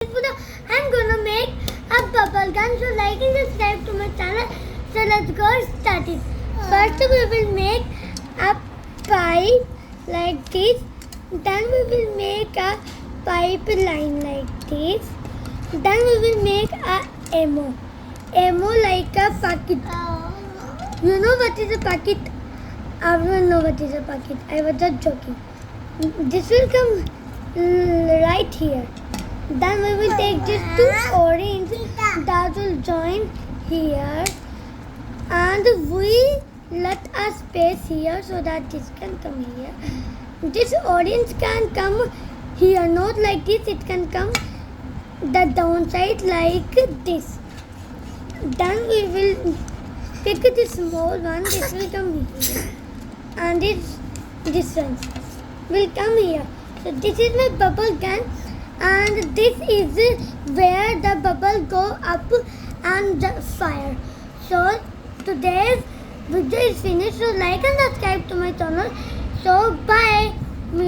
I'm gonna make a bubble gun. So like and subscribe to my channel. So let's go start it. First we will make a pipe like this. Then we will make a pipeline like this. Then we will make a ammo like a bucket. You know what is a bucket? Everyone know what is a bucket. I was just joking. This will come right here. Then we will take these two orange that will join here, and we let a space here so that this can come here. This orange can come here, not like this. It can come the downside like this. Then we will pick this small one. This will come here, and this one will come here. So this is my bubble gun, and this is where the bubble go up and fire. So today's video is finished. So like and subscribe to my channel. So bye.